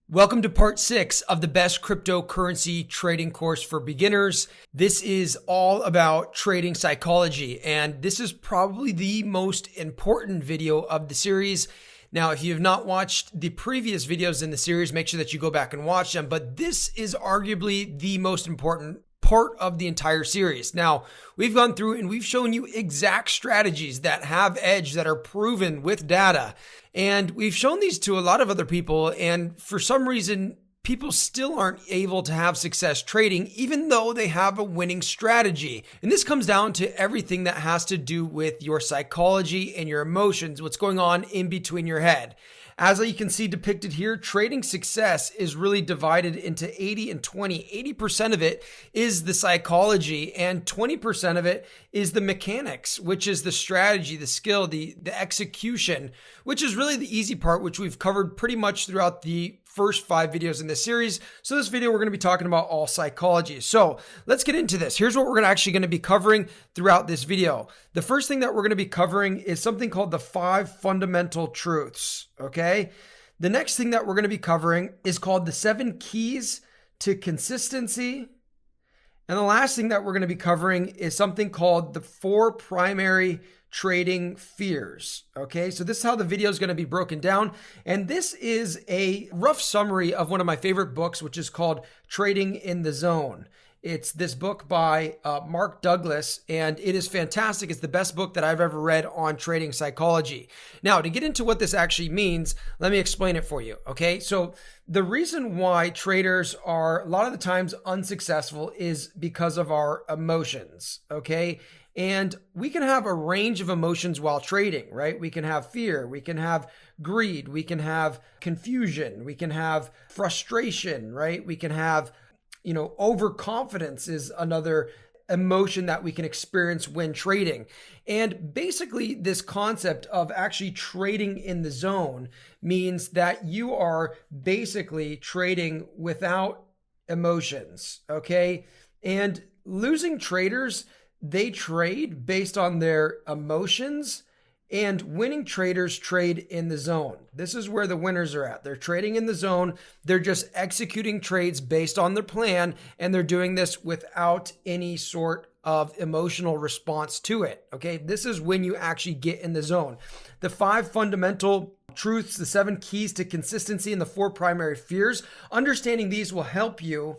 Welcome to part 6 of the best cryptocurrency trading course for beginners. This is all about trading psychology, and this is probably the most important video of the series. Now, if you have not watched the previous videos in the series, make sure that you go back and watch them, but this is arguably the most important part of the entire series. Now, we've gone through and we've shown you exact strategies that have edge, that are proven with data. And we've shown these to a lot of other people. And for some reason, people still aren't able to have success trading, even though they have a winning strategy. And this comes down to everything that has to do with your psychology and your emotions, what's going on in between your head. As you can see depicted here, trading success is really divided into 80 and 20. 80% of it is the psychology and 20% of it is the mechanics, which is the strategy, the skill, the execution, which is really the easy part, which we've covered pretty much throughout the first 5 videos in this series. So this video, we're going to be talking about all psychology. So let's get into this. Here's what we're actually going to be covering throughout this video. The first thing that we're going to be covering is something called the 5 fundamental truths. Okay. The next thing that we're going to be covering is called the 7 keys to consistency. And the last thing that we're going to be covering is something called the 4 primary trading fears. Okay, so this is how the video is going to be broken down. And this is a rough summary of one of my favorite books, which is called Trading in the Zone. It's this book by Mark Douglas, and it is fantastic. It's the best book that I've ever read on trading psychology. Now, to get into what this actually means, let me explain it for you. Okay, so the reason why traders are a lot of the times unsuccessful is because of our emotions. Okay. And we can have a range of emotions while trading, right? We can have fear, we can have greed, we can have confusion, we can have frustration, right? We can have, overconfidence is another emotion that we can experience when trading. And basically this concept of actually trading in the zone means that you are basically trading without emotions, okay? And losing traders, they trade based on their emotions, and winning traders trade in the zone. This is where the winners are at. They're trading in the zone. They're just executing trades based on their plan, and they're doing this without any sort of emotional response to it. Okay, this is when you actually get in the zone. The 5 fundamental truths, the 7 keys to consistency, and the 4 primary fears. Understanding these will help you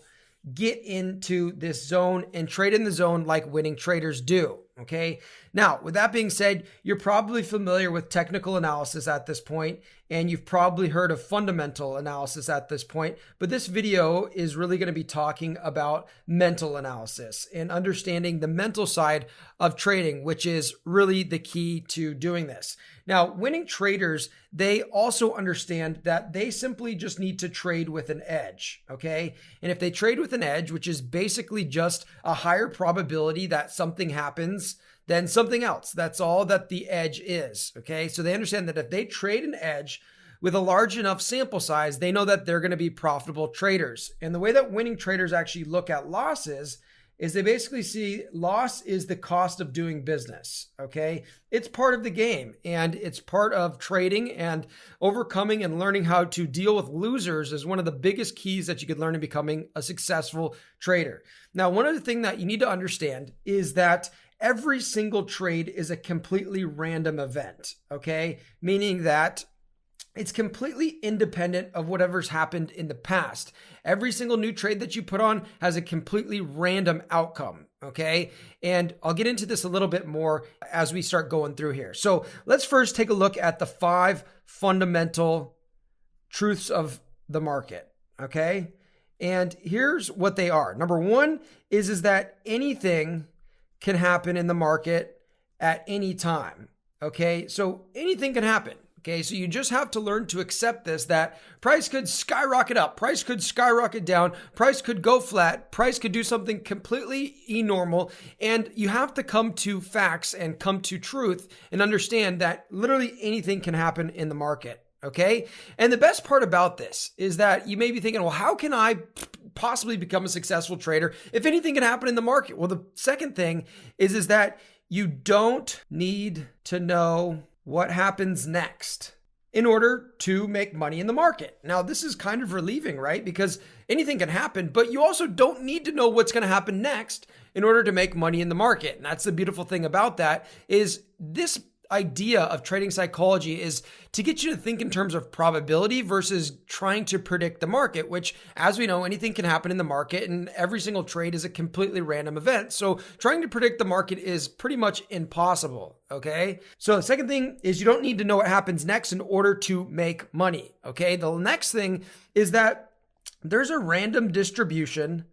get into this zone and trade in the zone like winning traders do. Okay. Now, with that being said, you're probably familiar with technical analysis at this point, and you've probably heard of fundamental analysis at this point, but this video is really going to be talking about mental analysis and understanding the mental side of trading, which is really the key to doing this. Now, winning traders, they also understand that they simply just need to trade with an edge, okay? And if they trade with an edge, which is basically just a higher probability that something happens than something else, that's all that the edge is, okay? So they understand that if they trade an edge with a large enough sample size, they know that they're going to be profitable traders. And the way that winning traders actually look at losses is they basically see loss is the cost of doing business, okay? It's part of the game, and it's part of trading, and overcoming and learning how to deal with losers is one of the biggest keys that you could learn in becoming a successful trader. Now, one other thing that you need to understand is that every single trade is a completely random event, okay? Meaning that it's completely independent of whatever's happened in the past. Every single new trade that you put on has a completely random outcome, okay? And I'll get into this a little bit more as we start going through here. So let's first take a look at the 5 fundamental truths of the market, okay? And here's what they are. Number 1 is that anything can happen in the market at any time, okay? So anything can happen. Okay, so you just have to learn to accept this, that price could skyrocket up, price could skyrocket down, price could go flat, price could do something completely enormal, and you have to come to facts and come to truth and understand that literally anything can happen in the market, okay? And the best part about this is that you may be thinking, well, how can I possibly become a successful trader if anything can happen in the market? Well, the second thing is that you don't need to know what happens next. in order to make money in the market. Now, this is kind of relieving, right? Because anything can happen, but you also don't need to know what's going to happen next in order to make money in the market. And that's the beautiful thing about that is this idea of trading psychology is to get you to think in terms of probability versus trying to predict the market, which, as we know, anything can happen in the market and every single trade is a completely random event. So trying to predict the market is pretty much impossible. Okay. So the second thing is you don't need to know what happens next in order to make money. Okay. The next thing is that there's a random distribution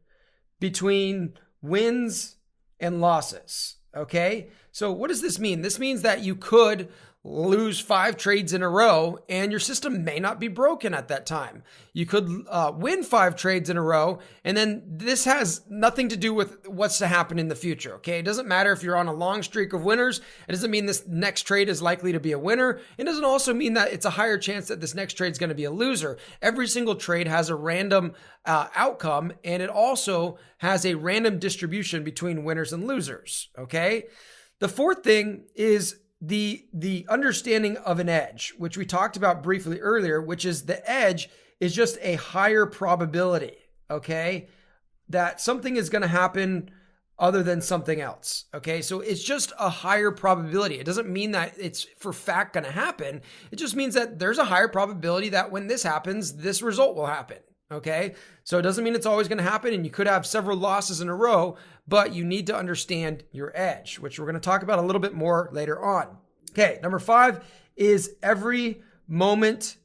between wins and losses. Okay. So what does this mean? This means that you could lose 5 trades in a row and your system may not be broken at that time. You could win 5 trades in a row, and then this has nothing to do with what's to happen in the future. Okay. It doesn't matter if you're on a long streak of winners. It doesn't mean this next trade is likely to be a winner. It doesn't also mean that it's a higher chance that this next trade is going to be a loser. Every single trade has a random outcome, and it also has a random distribution between winners and losers. Okay. The fourth thing is the understanding of an edge, which we talked about briefly earlier, which is the edge is just a higher probability, okay, that something is going to happen other than something else, okay? So it's just a higher probability. It doesn't mean that it's for fact going to happen. It just means that there's a higher probability that when this happens, this result will happen. Okay. So it doesn't mean it's always going to happen, and you could have several losses in a row, but you need to understand your edge, which we're going to talk about a little bit more later on. Okay. Number 5 is every moment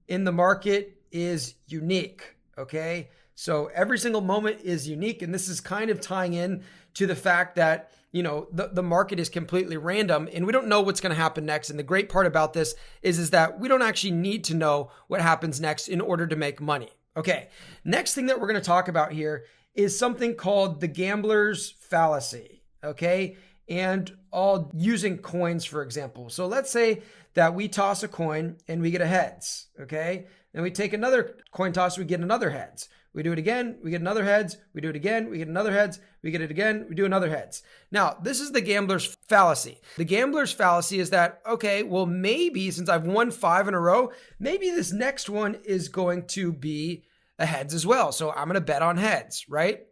in the market is unique. Okay. So every single moment is unique. And this is kind of tying in to the fact that, you know, the market is completely random and we don't know what's going to happen next. And the great part about this is that we don't actually need to know what happens next in order to make money. Okay, next thing that we're going to talk about here is something called the gambler's fallacy, okay? And all using coins, for example. So let's say that we toss a coin and we get a heads, okay? Then we take another coin toss, we get another heads. We do it again, we get another heads. We do it again, we get another heads. We get it again, we do another heads. Now, this is the gambler's fallacy. The gambler's fallacy is that, okay, well, maybe since I've won 5 in a row, maybe this next one is going to be a heads as well. So I'm going to bet on heads, right?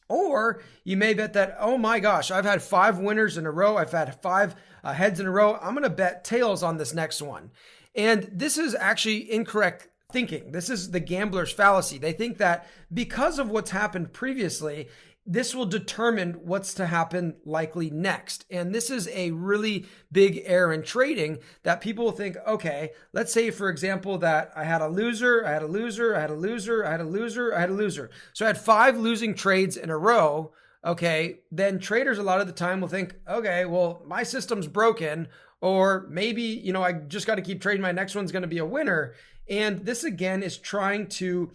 Or you may bet that, oh my gosh, I've had 5 winners in a row. I've had 5 heads in a row. I'm going to bet tails on this next one. And this is actually incorrect thinking. This is the gambler's fallacy. They think that because of what's happened previously, this will determine what's to happen likely next. And this is a really big error in trading that people think, okay, let's say, for example, that I had a loser, I had a loser, I had a loser, I had a loser, I had a loser. So I had 5 losing trades in a row. Okay, then traders a lot of the time will think, okay, well, my system's broken, or maybe, you know, I just got to keep trading. My next one's going to be a winner. And this again is trying to,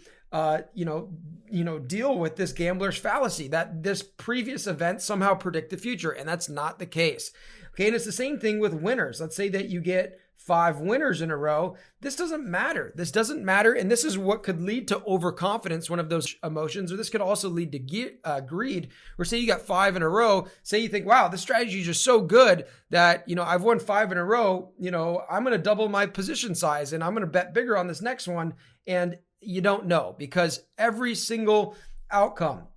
deal with this gambler's fallacy that this previous event somehow predict the future. And that's not the case. Okay. And it's the same thing with winners. Let's say that you get 5 winners in a row. This doesn't matter. This doesn't matter. And this is what could lead to overconfidence, one of those emotions, or this could also lead to greed, or say you got 5 in a row. Say you think, wow, this strategy is just so good that, you know, I've won 5 in a row. You know, I'm going to double my position size and I'm going to bet bigger on this next one. And you don't know, because every single outcome,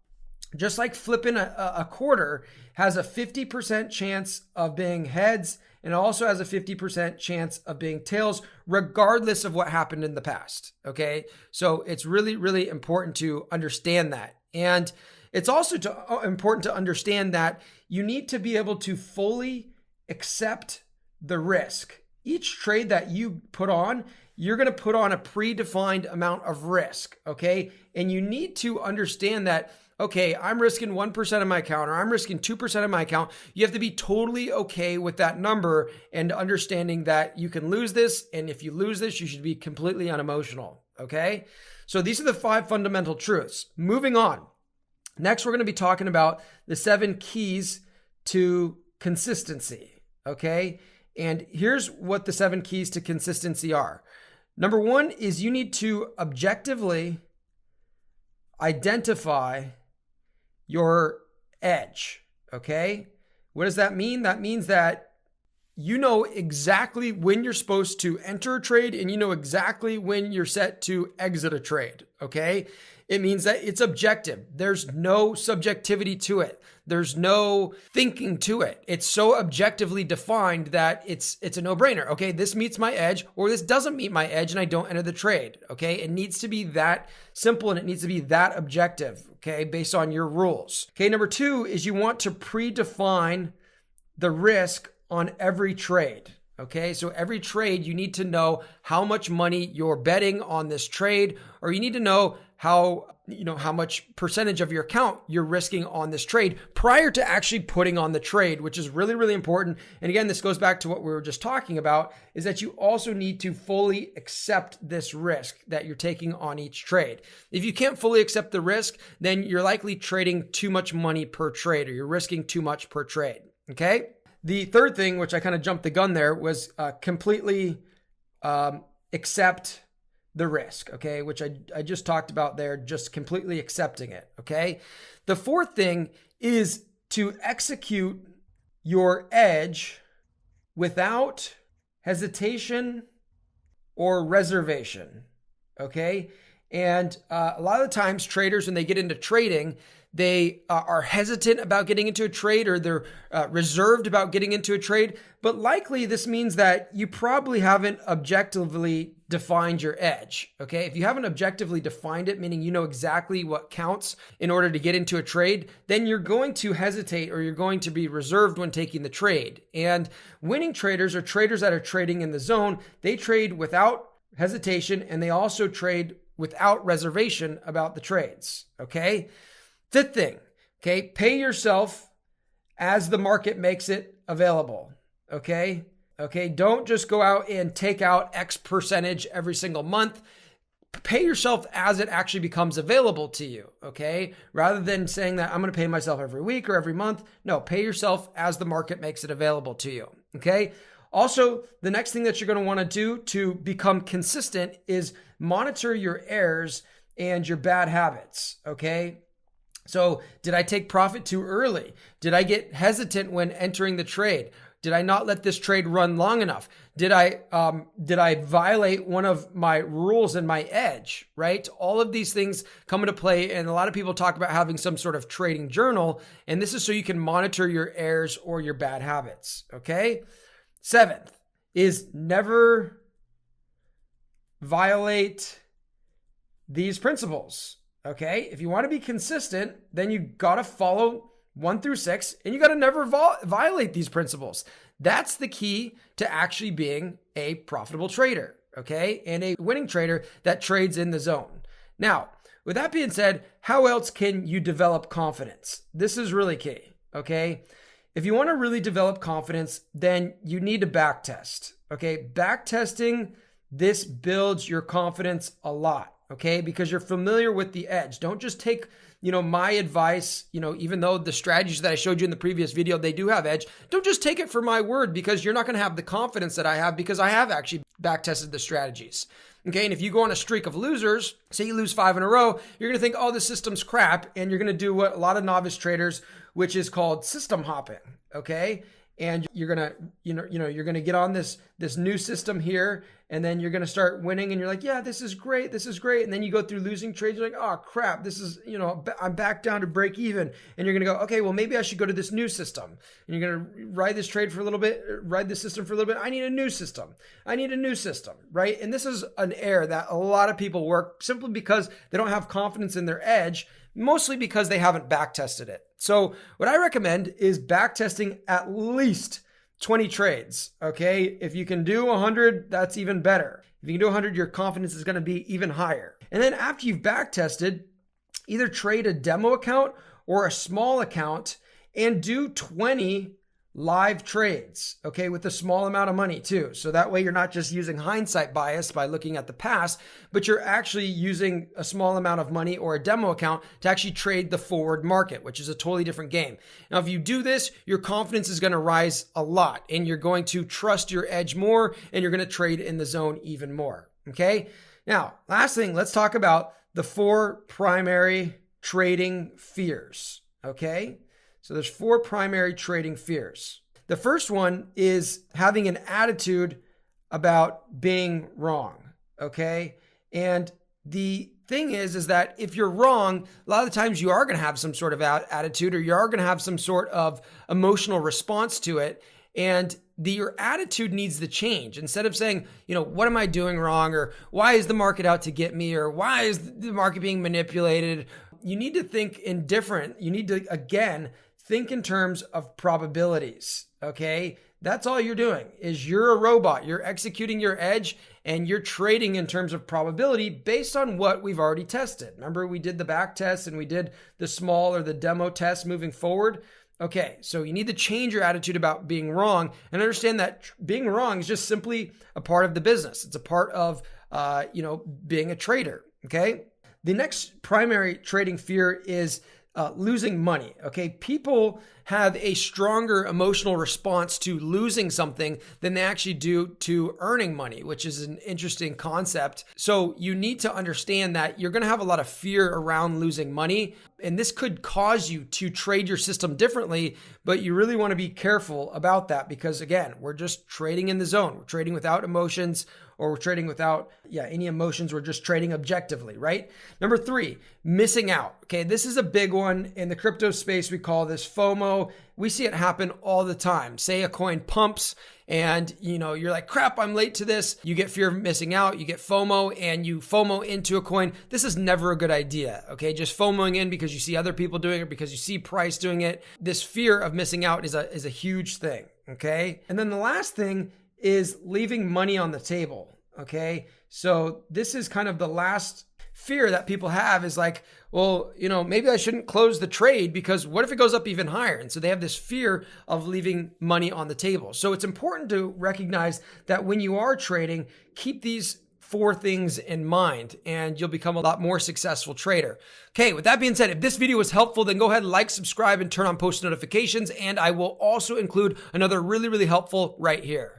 just like flipping a quarter, has a 50% chance of being heads, and also has a 50% chance of being tails, regardless of what happened in the past. Okay. So it's really, really important to understand that. And it's also important to understand that you need to be able to fully accept the risk. Each trade that you put on, you're going to put on a predefined amount of risk. Okay. And you need to understand that, okay, I'm risking 1% of my account, or I'm risking 2% of my account. You have to be totally okay with that number and understanding that you can lose this. And if you lose this, you should be completely unemotional. Okay. So these are the 5 fundamental truths. Moving on. Next, we're going to be talking about the 7 keys to consistency. Okay. And here's what the 7 keys to consistency are. Number 1 is you need to objectively identify your edge. Okay. What does that mean? That means that you know exactly when you're supposed to enter a trade and you know exactly when you're set to exit a trade, okay? It means that it's objective. There's no subjectivity to it. There's no thinking to it. It's so objectively defined that it's a no-brainer. Okay, this meets my edge or this doesn't meet my edge and I don't enter the trade. Okay, it needs to be that simple and it needs to be that objective, okay, based on your rules. Okay, number 2 is you want to predefine the risk on every trade. Okay, so every trade, you need to know how much money you're betting on this trade, or you need to know how much percentage of your account you're risking on this trade prior to actually putting on the trade, which is really, really important. And again, this goes back to what we were just talking about, is that you also need to fully accept this risk that you're taking on each trade. If you can't fully accept the risk, then you're likely trading too much money per trade, or you're risking too much per trade. Okay. The third thing, which I kind of jumped the gun there, was completely accept the risk, okay, which I just talked about there, just completely accepting it, okay? The fourth thing is to execute your edge without hesitation or reservation, okay? And a lot of the times traders, when they get into trading, they are hesitant about getting into a trade, or they're reserved about getting into a trade. But likely this means that you probably haven't objectively defined your edge. Okay. If you haven't objectively defined it, meaning you know exactly what counts in order to get into a trade, then you're going to hesitate, or you're going to be reserved when taking the trade. And winning traders, or traders that are trading in the zone, they trade without hesitation, and they also trade without reservation about the trades. Okay. Fifth thing, okay, pay yourself as the market makes it available, okay? Okay, don't just go out and take out X percentage every single month. Pay yourself as it actually becomes available to you, okay? Rather than saying that I'm going to pay myself every week or every month. No, pay yourself as the market makes it available to you, okay? Also, the next thing that you're going to want to do to become consistent is monitor your errors and your bad habits, okay? So did I take profit too early? Did I get hesitant when entering the trade? Did I not let this trade run long enough? Did I violate one of my rules in my edge, right? All of these things come into play. And a lot of people talk about having some sort of trading journal. And this is so you can monitor your errors or your bad habits. Okay. 7th is never violate these principles. Okay, if you want to be consistent, then you got to follow 1 through 6, and you got to never violate these principles. That's the key to actually being a profitable trader, okay, and a winning trader that trades in the zone. Now, with that being said, how else can you develop confidence? This is really key, okay? If you want to really develop confidence, then you need to backtest, okay? Backtesting, this builds your confidence a lot. Okay, because you're familiar with the edge. Don't just take, my advice, even though the strategies that I showed you in the previous video, they do have edge. Don't just take it for my word, because you're not going to have the confidence that I have, because I have actually backtested the strategies. Okay, and if you go on a streak of losers, say you lose 5 in a row, you're going to think, oh, the system's crap, and you're going to do what a lot of novice traders, which is called system hopping. Okay, and you're gonna, you're gonna get on this new system here, and then you're gonna start winning, and you're like, yeah, this is great, and then you go through losing trades, you're like, oh crap, this is, I'm back down to break even, and you're gonna go, okay, well maybe I should go to this new system, and you're gonna ride this trade for a little bit, ride this system for a little bit. I need a new system, right? And this is an error that a lot of people work simply because they don't have confidence in their edge, mostly because they haven't backtested it. So what I recommend is backtesting at least 20 trades, okay? If you can do 100, that's even better. If you can do 100, your confidence is going to be even higher. And then after you've backtested, either trade a demo account or a small account and do 20 live trades, okay, with a small amount of money too. So that way you're not just using hindsight bias by looking at the past, but you're actually using a small amount of money or a demo account to actually trade the forward market, which is a totally different game. Now, if you do this, your confidence is going to rise a lot, and you're going to trust your edge more, and you're going to trade in the zone even more, okay? Now, last thing, let's talk about the 4 primary trading fears, okay? So there's 4 primary trading fears. The first one is having an attitude about being wrong, okay? And the thing is that if you're wrong, a lot of the times you are going to have some sort of attitude, or you are going to have some sort of emotional response to it. And your attitude needs to change. Instead of saying, what am I doing wrong? Or why is the market out to get me? Or why is the market being manipulated? You need to think in different. You need to, again, think in terms of probabilities, okay? That's all you're doing is you're a robot. You're executing your edge and you're trading in terms of probability based on what we've already tested. Remember, we did the back test and we did the small or the demo test moving forward. Okay, so you need to change your attitude about being wrong and understand that being wrong is just simply a part of the business. It's a part of, being a trader, okay? The next primary trading fear is losing money. Okay. People have a stronger emotional response to losing something than they actually do to earning money, which is an interesting concept. So you need to understand that you're going to have a lot of fear around losing money. And this could cause you to trade your system differently, but you really want to be careful about that because, again, we're just trading in the zone. We're trading without emotions, or we're trading without any emotions. We're just trading objectively, right? Number 3, missing out. Okay, this is a big one in the crypto space. We call this FOMO. We see it happen all the time. Say a coin pumps and you're like, crap, I'm late to this. You get fear of missing out. You get FOMO and you FOMO into a coin. This is never a good idea. Okay, just FOMOing in because you see other people doing it, because you see price doing it. This fear of missing out is a huge thing. Okay, and then the last thing is leaving money on the table. Okay, so this is kind of the last fear that people have is like, well, maybe I shouldn't close the trade because what if it goes up even higher? And so they have this fear of leaving money on the table. So it's important to recognize that when you are trading, keep these 4 things in mind and you'll become a lot more successful trader. Okay, with that being said, if this video was helpful, then go ahead and like, subscribe, and turn on post notifications. And I will also include another really, really helpful right here.